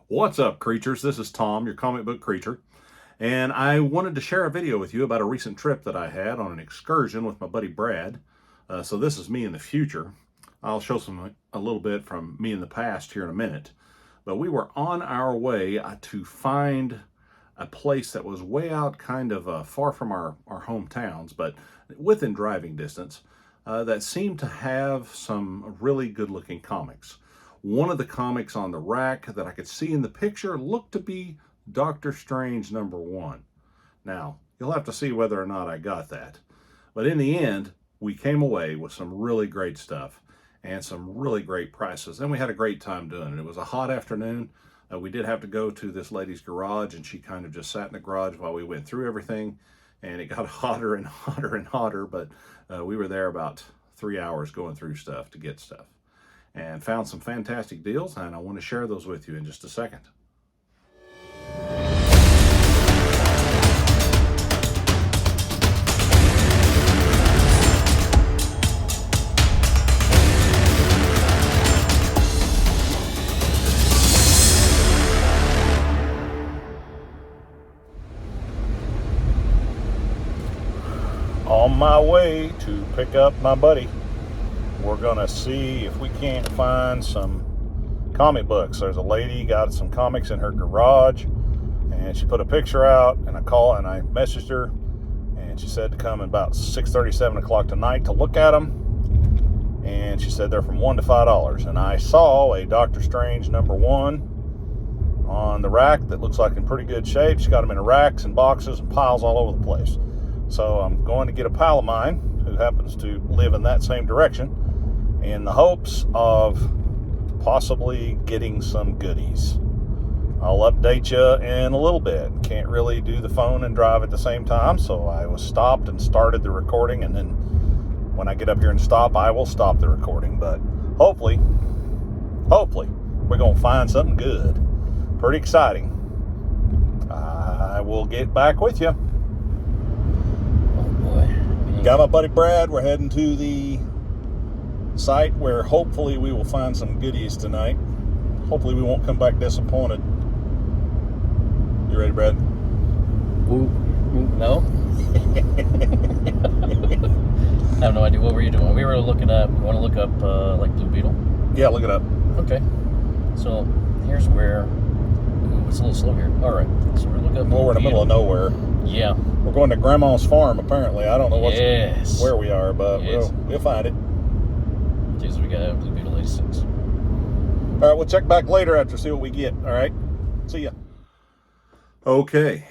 What's up, creatures? This is Tom, your comic book creature, and I wanted to share a video with you about a recent trip that I had on an excursion with my buddy Brad. So this is me in the future. I'll show a little bit from me in the past here in a minute. But we were on our way to find a place that was way out kind of far from our hometowns, but within driving distance, that seemed to have some really good looking comics. One of the comics on the rack that I could see in the picture looked to be Doctor Strange #1. Now, you'll have to see whether or not I got that. But in the end, we came away with some really great stuff and some really great prices. And we had a great time doing it. It was a hot afternoon. We did have to go to this lady's garage, and she kind of just sat in the garage while we went through everything. And it got hotter and hotter and hotter, but we were there about 3 hours going through stuff to get stuff. And found some fantastic deals, and I want to share those with you in just a second. On my way to pick up my buddy. We're gonna see if we can't find some comic books. There's a lady got some comics in her garage, and she put a picture out, and I messaged her, and she said to come at about 6:30, 7 o'clock tonight to look at them. And she said they're from $1 to $5. And I saw a Doctor Strange #1 on the rack that looks like in pretty good shape. She's got them in racks and boxes and piles all over the place. So I'm going to get a pal of mine who happens to live in that same direction, in the hopes of possibly getting some goodies. I'll update you in a little bit. Can't really do the phone and drive at the same time, so I was stopped and started the recording, and then when I get up here and stop, I will stop the recording. But hopefully, we're going to find something good. Pretty exciting. I will get back with you. Oh boy. Got my buddy Brad. We're heading to the site where hopefully we will find some goodies tonight. Hopefully we won't come back disappointed. You ready, Brad? No? I have no idea. What were you doing? We were looking up, you want to look up like Blue Beetle? Yeah, look it up. Okay. So here's where, it's a little slow here. All right. So we're looking up Blue Well, we're in the middle of nowhere. Yeah. We're going to Grandma's farm, apparently. I don't know where we are, but Yes. we'll find it. Okay, so we got Blue Beetle 86. All right, we'll check back later after see what we get. All right, see ya. Okay,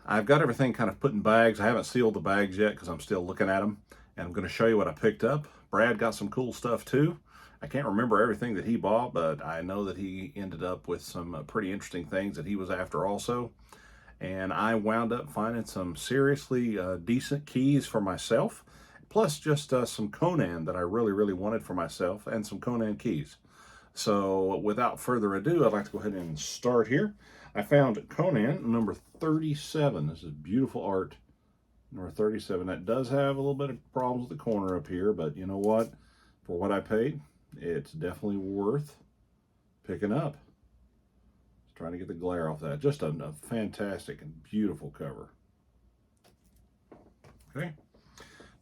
I've got everything kind of put in bags. I haven't sealed the bags yet because I'm still looking at them, and I'm going to show you what I picked up. Brad got some cool stuff too. I can't remember everything that he bought, but I know that he ended up with some pretty interesting things that he was after also. And I wound up finding some seriously decent keys for myself, plus just some Conan that I really, really wanted for myself, and some Conan keys. So without further ado, I'd like to go ahead and start here. I found Conan #37. This is beautiful art. #37. That does have a little bit of problems with the corner up here, but you know what? For what I paid, it's definitely worth picking up. Trying to get the glare off that. Just a fantastic and beautiful cover. Okay.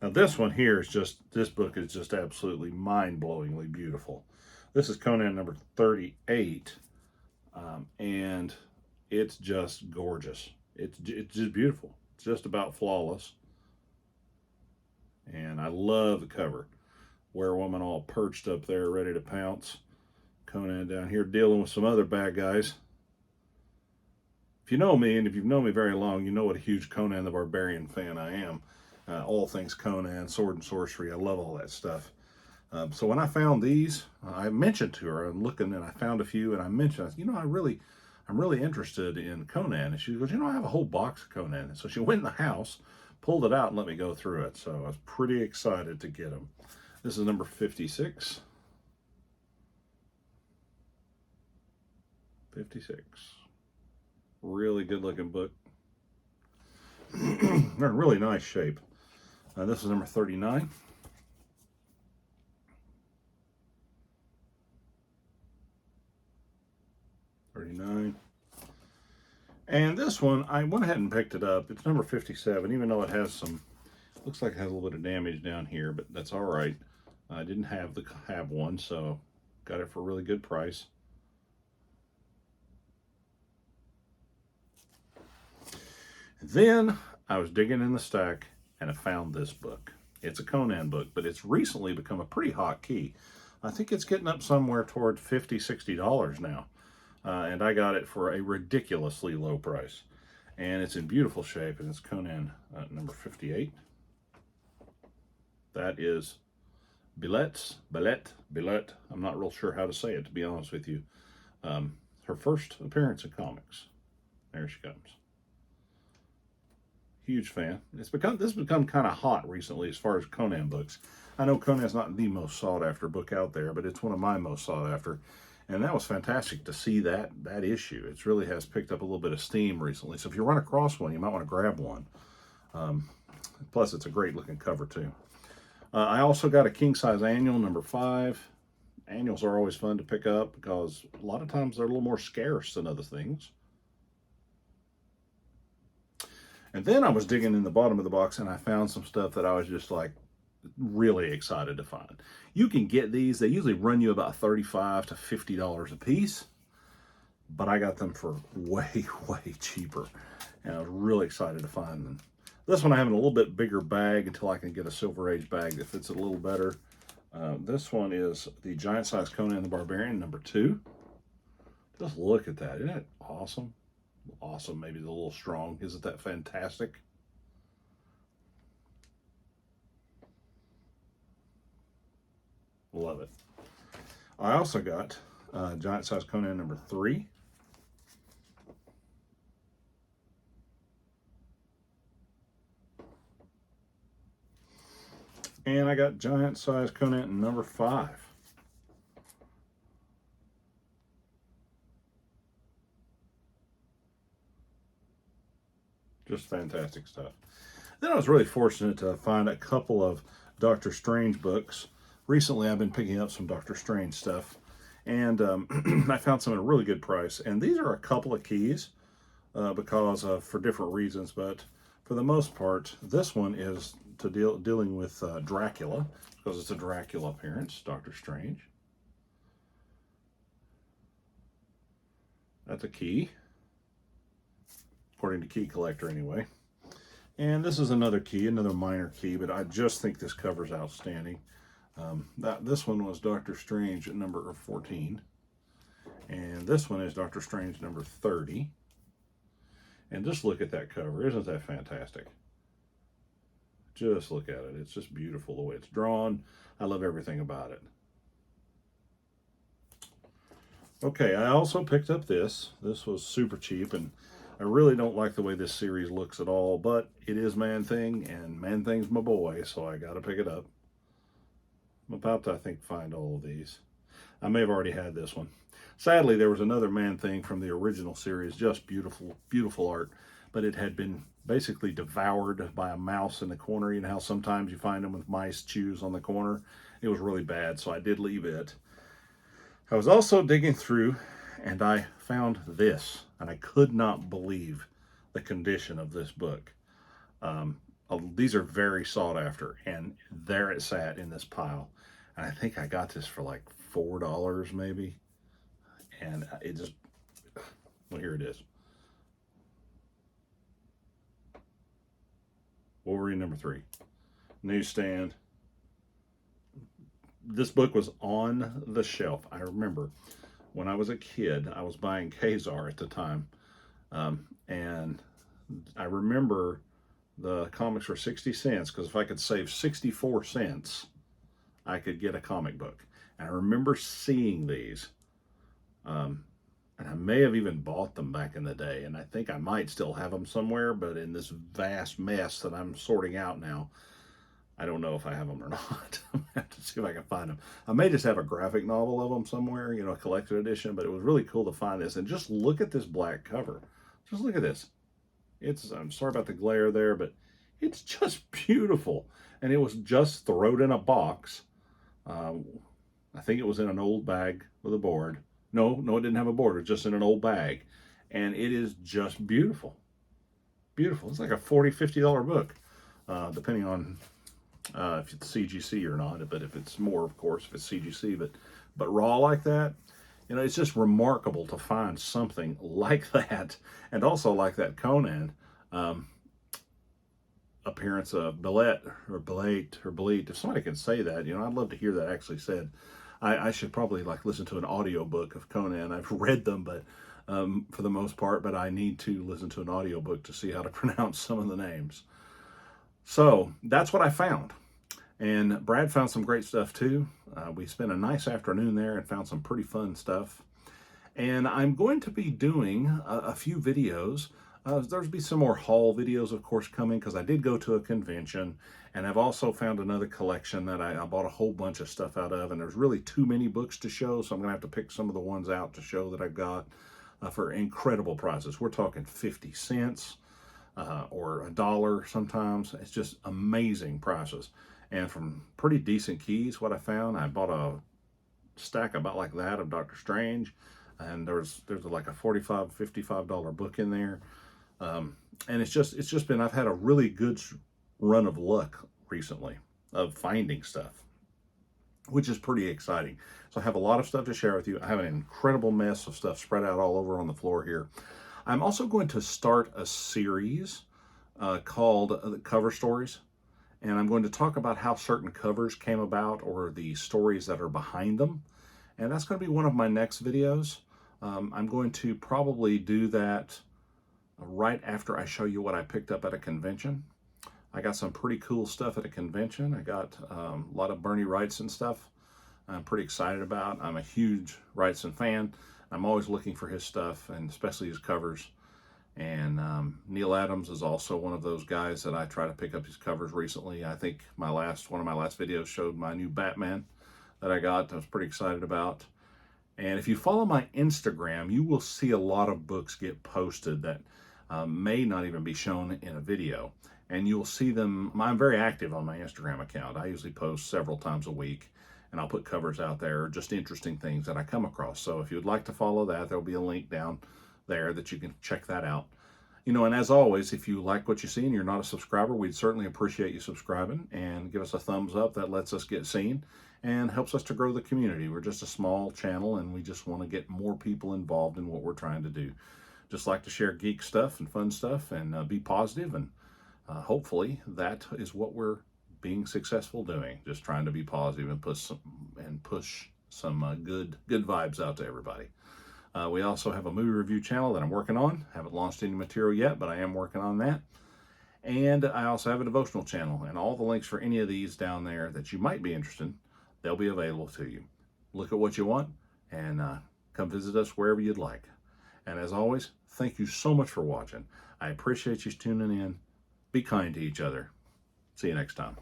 Now this one here is this book is just absolutely mind-blowingly beautiful. This is Conan #38, and it's just gorgeous. It's just beautiful. It's just about flawless. And I love the cover. Werewoman all perched up there, ready to pounce. Conan down here dealing with some other bad guys. If you know me, and if you've known me very long, you know what a huge Conan the Barbarian fan I am. All things Conan, sword and sorcery, I love all that stuff. So when I found these, I mentioned to her, I'm looking, and I found a few, and I mentioned, I'm really interested in Conan. And she goes, I have a whole box of Conan. And so she went in the house, pulled it out, and let me go through it. So I was pretty excited to get them. This is number 56. 56. Really good looking book. They're in really nice shape. This is number 39. 39. And this one, I went ahead and picked it up. It's number 57, even though it has some, looks like it has a little bit of damage down here, but that's all right. I didn't have one, so got it for a really good price. Then I was digging in the stack and I found this book. It's a Conan book, but it's recently become a pretty hot key. I think it's getting up somewhere toward $50, $60 now. And I got it for a ridiculously low price. And it's in beautiful shape, and it's Conan number 58. That is Billet. I'm not real sure how to say it, to be honest with you. Her first appearance in comics. There she comes. Huge fan. This has become kind of hot recently as far as Conan books. I know Conan's not the most sought after book out there, but it's one of my most sought after. And that was fantastic to see that issue. It really has picked up a little bit of steam recently. So if you run across one, you might want to grab one. Plus, it's a great looking cover too. I also got a king size annual, number 5. Annuals are always fun to pick up because a lot of times they're a little more scarce than other things. And then I was digging in the bottom of the box and I found some stuff that I was just like really excited to find. You can get these. They usually run you about $35 to $50 a piece, but I got them for way, way cheaper. And I was really excited to find them. This one I have in a little bit bigger bag until I can get a Silver Age bag that fits it a little better. This one is the Giant Size Conan the Barbarian, number 2. Just look at that. Isn't that awesome? Awesome, maybe a little strong. Isn't that fantastic? Love it. I also got Giant Size Conan number 3. And I got Giant Size Conan number 5. Just fantastic stuff. Then I was really fortunate to find a couple of Doctor Strange books. Recently, I've been picking up some Doctor Strange stuff, and I found some at a really good price. And these are a couple of keys for different reasons, but for the most part, this one is to dealing with Dracula, because it's a Dracula appearance, Doctor Strange. That's a key, according to Key Collector anyway. And this is another key, another minor key, but I just think this cover's outstanding. This one was Doctor Strange at number 14. And this one is Doctor Strange number 30. And just look at that cover. Isn't that fantastic? Just look at it. It's just beautiful the way it's drawn. I love everything about it. Okay, I also picked up this. This was super cheap, and I really don't like the way this series looks at all, but it is Man-Thing, and Man-Thing's my boy, so I got to pick it up. I'm about to, I think, find all of these. I may have already had this one. Sadly, there was another Man-Thing from the original series, just beautiful, beautiful art, but it had been basically devoured by a mouse in the corner. You know how sometimes you find them with mice chews on the corner? It was really bad, so I did leave it. I was also digging through, and I found this, and I could not believe the condition of this book. These are very sought after, and there it sat in this pile. And I think I got this for like $4 maybe. And it just, well, here it is. Wolverine number 3. Newsstand. This book was on the shelf. I remember when I was a kid, I was buying Kazar at the time. And I remember the comics were 60 cents, because if I could save 64 cents, I could get a comic book. And I remember seeing these. And I may have even bought them back in the day, and I think I might still have them somewhere, but in this vast mess that I'm sorting out now, I don't know if I have them or not. I'm gonna have to see if I can find them. I may just have a graphic novel of them somewhere, you know, a collected edition, but it was really cool to find this. And just look at this black cover. Just look at this. I'm sorry about the glare there, but it's just beautiful. And it was just thrown in a box. I think it was in an old bag with a board. No, it didn't have a border, just in an old bag. And it is just beautiful. Beautiful. It's like a $40, $50 book, depending on if it's CGC or not. But if it's more, of course, if it's CGC. But raw like that, you know, it's just remarkable to find something like that, and also like that Conan appearance of Belet or Belate. If somebody can say that, you know, I'd love to hear that actually said. I should probably like listen to an audio book of Conan. I've read them, but for the most part, but I need to listen to an audio book to see how to pronounce some of the names. So that's what I found. And Brad found some great stuff too. We spent a nice afternoon there and found some pretty fun stuff. And I'm going to be doing a few videos. There's be some more haul videos, of course, coming, because I did go to a convention, and I've also found another collection that I bought a whole bunch of stuff out of, and there's really too many books to show, so I'm going to have to pick some of the ones out to show that I've got for incredible prices. We're talking 50 cents or $1 sometimes. It's just amazing prices. And from pretty decent keys, what I found, I bought a stack about like that of Doctor Strange, and there's like a $45, $55 book in there. And it's just been, I've had a really good run of luck recently of finding stuff, which is pretty exciting. So I have a lot of stuff to share with you. I have an incredible mess of stuff spread out all over on the floor here. I'm also going to start a series called Cover Stories. And I'm going to talk about how certain covers came about, or the stories that are behind them. And that's going to be one of my next videos. I'm going to probably do that right after I show you what I picked up at a convention. I got some pretty cool stuff at a convention. I got a lot of Bernie Wrightson stuff I'm pretty excited about. I'm a huge Wrightson fan. I'm always looking for his stuff, and especially his covers. And Neil Adams is also one of those guys that I try to pick up his covers recently. I think one of my last videos showed my new Batman that I got. I was pretty excited about. And if you follow my Instagram, you will see a lot of books get posted that may not even be shown in a video. And you'll see them. I'm very active on my Instagram account. I usually post several times a week, and I'll put covers out there, just interesting things that I come across. So if you'd like to follow that, there'll be a link down there that you can check that out. You know, and as always, if you like what you see and you're not a subscriber, we'd certainly appreciate you subscribing and give us a thumbs up. That lets us get seen and helps us to grow the community. We're just a small channel, and we just want to get more people involved in what we're trying to do. Just like to share geek stuff and fun stuff and be positive, and hopefully that is what we're being successful doing. Just trying to be positive and push some good vibes out to everybody. We also have a movie review channel that I'm working on. Haven't launched any material yet, but I am working on that. And I also have a devotional channel, and all the links for any of these down there that you might be interested in, they'll be available to you. Look at what you want and come visit us wherever you'd like. And as always, thank you so much for watching. I appreciate you tuning in. Be kind to each other. See you next time.